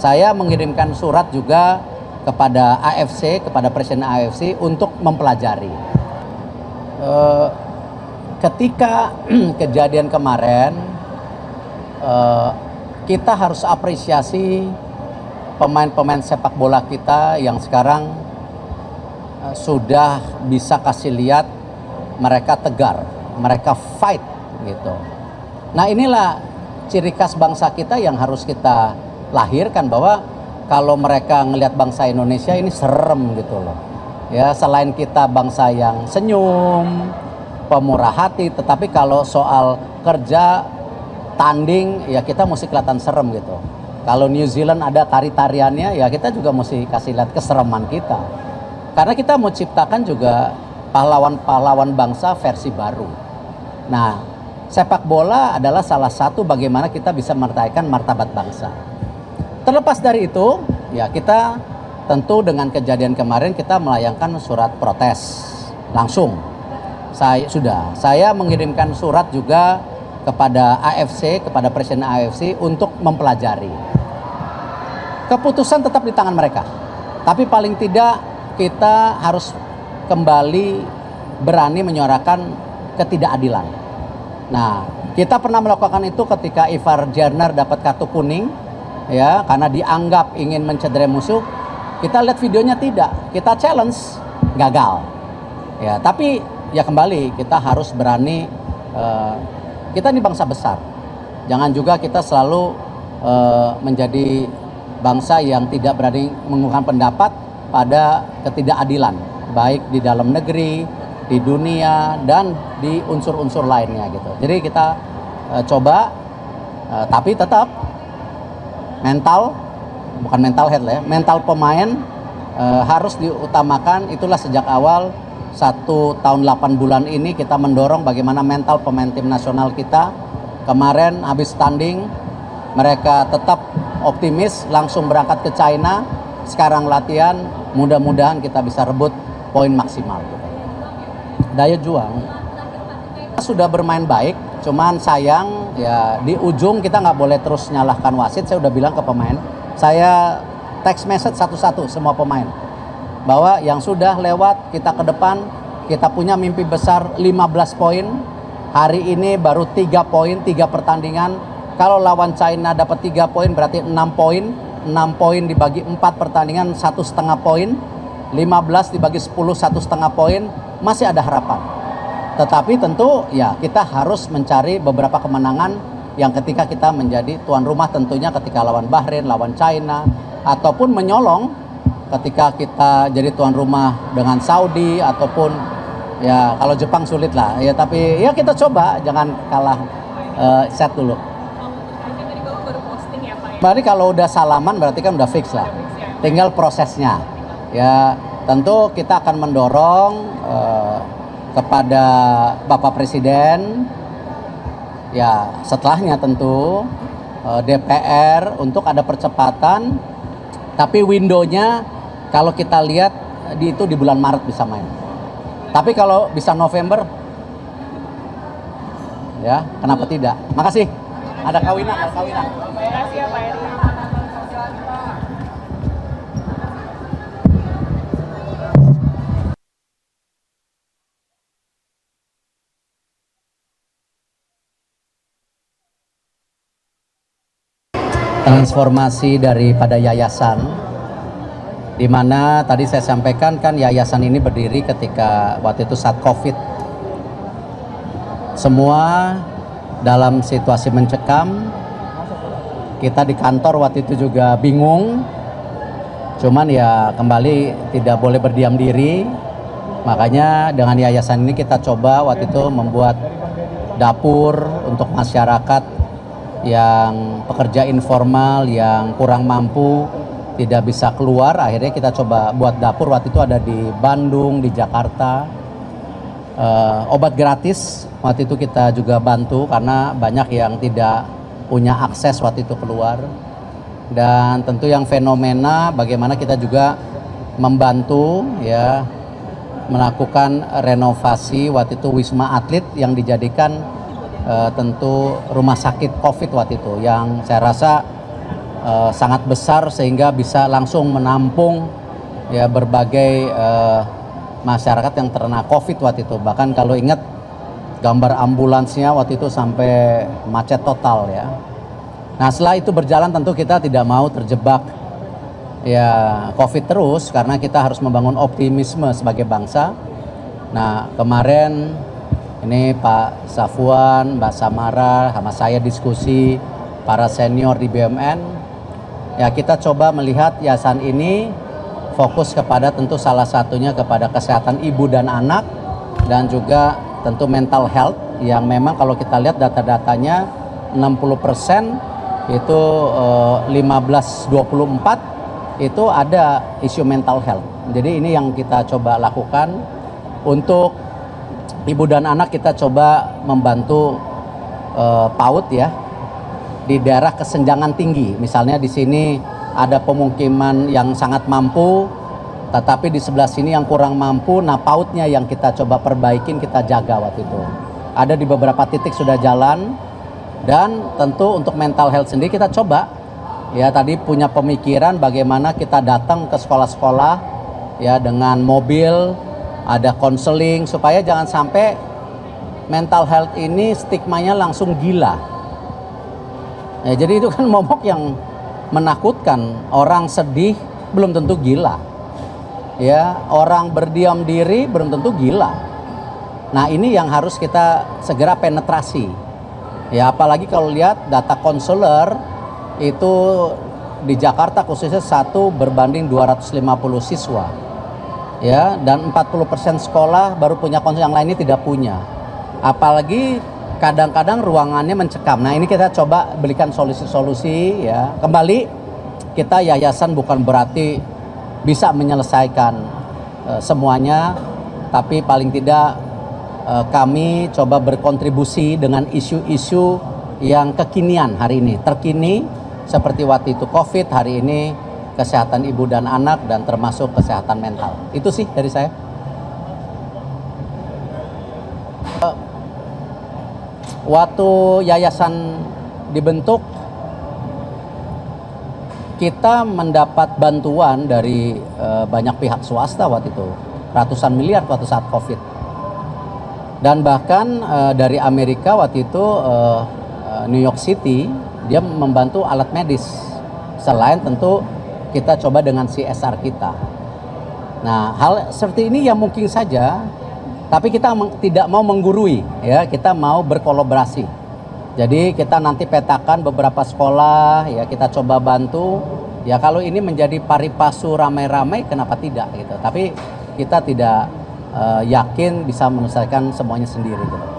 saya mengirimkan surat juga kepada AFC, kepada Presiden AFC untuk mempelajari. Ketika kejadian kemarin, kita harus apresiasi pemain-pemain sepak bola kita yang sekarang sudah bisa kasih lihat mereka tegar, mereka fight gitu. Nah, inilah ciri khas bangsa kita yang harus kita lahirkan, bahwa kalau mereka ngelihat bangsa Indonesia ini serem gitu loh. Ya, selain kita bangsa yang senyum, pemurah hati, tetapi kalau soal kerja, tanding, ya kita mesti kelihatan serem gitu. Kalau New Zealand ada tari-tariannya, ya kita juga mesti kasih lihat kesereman kita. Karena kita mau ciptakan juga pahlawan-pahlawan bangsa versi baru. Nah, sepak bola adalah salah satu bagaimana kita bisa mertaikkan martabat bangsa. Terlepas dari itu, ya kita tentu dengan kejadian kemarin kita melayangkan surat protes langsung. Saya mengirimkan surat juga kepada AFC, kepada Presiden AFC untuk mempelajari. Keputusan tetap di tangan mereka, tapi paling tidak kita harus kembali berani menyuarakan ketidakadilan. Nah, kita pernah melakukan itu ketika Ivar Jerner dapat kartu kuning, ya, karena dianggap ingin mencederai musuh. Kita lihat videonya tidak, kita challenge, gagal. Ya, tapi ya kembali kita harus berani. Kita ini bangsa besar. Jangan juga kita selalu menjadi bangsa yang tidak berani mengungkapkan pendapat pada ketidakadilan, baik di dalam negeri, di dunia, dan di unsur-unsur lainnya gitu. Jadi kita coba, tapi tetap mental, bukan mental head lah ya, mental pemain harus diutamakan. Itulah sejak awal 1 tahun 8 bulan ini kita mendorong bagaimana mental pemain tim nasional kita. Kemarin habis tanding mereka tetap optimis, langsung berangkat ke China. Sekarang latihan, mudah-mudahan kita bisa rebut poin maksimal gitu. Daya juang sudah bermain baik, cuman sayang ya di ujung kita nggak boleh terus nyalahkan wasit. Saya udah bilang ke pemain, saya text message satu-satu semua pemain, bahwa yang sudah lewat kita ke depan, kita punya mimpi besar 15 poin. Hari ini baru 3 poin, 3 pertandingan. Kalau lawan China dapat 3 poin berarti 6 poin. 6 poin dibagi 4 pertandingan 1,5 poin. 15 dibagi 10 1,5 poin. Masih ada harapan. Tetapi tentu ya kita harus mencari beberapa kemenangan yang ketika kita menjadi tuan rumah, tentunya ketika lawan Bahrain, lawan China, ataupun menyolong ketika kita jadi tuan rumah dengan Saudi, ataupun ya kalau Jepang sulit lah ya, tapi ya kita coba jangan kalah set dulu. Berarti kalau udah salaman berarti kan udah fix lah, tinggal prosesnya. Ya tentu kita akan mendorong kepada Bapak Presiden, ya setelahnya tentu DPR untuk ada percepatan. Tapi windownya kalau kita lihat itu di bulan Maret bisa main. Tapi kalau bisa November, ya kenapa tidak? Makasih. Ada kawinan, ada kawinan. Makasih ya Pak Eri. Transformasi daripada yayasan, di mana tadi saya sampaikan kan yayasan ini berdiri ketika waktu itu saat COVID. Semua dalam situasi mencekam. Kita di kantor waktu itu juga bingung. Cuman ya kembali tidak boleh berdiam diri. Makanya dengan yayasan ini kita coba waktu itu membuat dapur untuk masyarakat yang pekerja informal, yang kurang mampu, tidak bisa keluar. Akhirnya kita coba buat dapur, waktu itu ada di Bandung, di Jakarta. Obat gratis waktu itu kita juga bantu, karena banyak yang tidak punya akses waktu itu keluar. Dan tentu yang fenomena bagaimana kita juga membantu ya melakukan renovasi waktu itu Wisma Atlet yang dijadikan tentu rumah sakit COVID waktu itu, yang saya rasa sangat besar sehingga bisa langsung menampung ya berbagai masyarakat yang terkena COVID waktu itu. Bahkan kalau ingat gambar ambulansnya waktu itu sampai macet total ya. Nah setelah itu berjalan tentu kita tidak mau terjebak ya COVID terus, karena kita harus membangun optimisme sebagai bangsa. Nah kemarin ini Pak Safwan, Mbak Samara, sama saya diskusi para senior di BUMN. Ya kita coba melihat yayasan ini fokus kepada tentu salah satunya kepada kesehatan ibu dan anak, dan juga tentu mental health yang memang kalau kita lihat data-datanya 60% itu 15-24 itu ada isu mental health. Jadi ini yang kita coba lakukan untuk ibu dan anak. Kita coba membantu PAUD ya di daerah kesenjangan tinggi. Misalnya di sini ada pemukiman yang sangat mampu, tetapi di sebelah sini yang kurang mampu. Nah PAUD-nya yang kita coba perbaikin, kita jaga waktu itu. Ada di beberapa titik sudah jalan, dan tentu untuk mental health sendiri kita coba ya tadi punya pemikiran bagaimana kita datang ke sekolah-sekolah ya dengan mobil, ada konseling supaya jangan sampai mental health ini stigmanya langsung gila. Ya, jadi itu kan momok yang menakutkan. Orang sedih belum tentu gila. Ya, orang berdiam diri belum tentu gila. Nah, ini yang harus kita segera penetrasi. Ya, apalagi kalau lihat data konselor itu di Jakarta khususnya 1 berbanding 250 siswa. Ya, dan 40% sekolah baru punya konselor, yang lainnya tidak punya. Apalagi kadang-kadang ruangannya mencekam. Nah ini kita coba berikan solusi-solusi ya. Kembali kita yayasan bukan berarti bisa menyelesaikan semuanya, tapi paling tidak kami coba berkontribusi dengan isu-isu yang kekinian hari ini. Terkini seperti waktu itu COVID, hari ini kesehatan ibu dan anak, dan termasuk kesehatan mental. Itu sih dari saya. Waktu yayasan dibentuk, kita mendapat bantuan dari banyak pihak swasta waktu itu, ratusan miliar waktu saat COVID. Dan bahkan dari Amerika waktu itu, New York City, dia membantu alat medis. Selain tentu kita coba dengan CSR kita. Nah hal seperti ini yang mungkin saja, tapi kita tidak mau menggurui ya, kita mau berkolaborasi. Jadi kita nanti petakan beberapa sekolah ya, kita coba bantu ya. Kalau ini menjadi paripasu ramai-ramai, kenapa tidak gitu. Tapi kita tidak yakin bisa menyelesaikan semuanya sendiri gitu.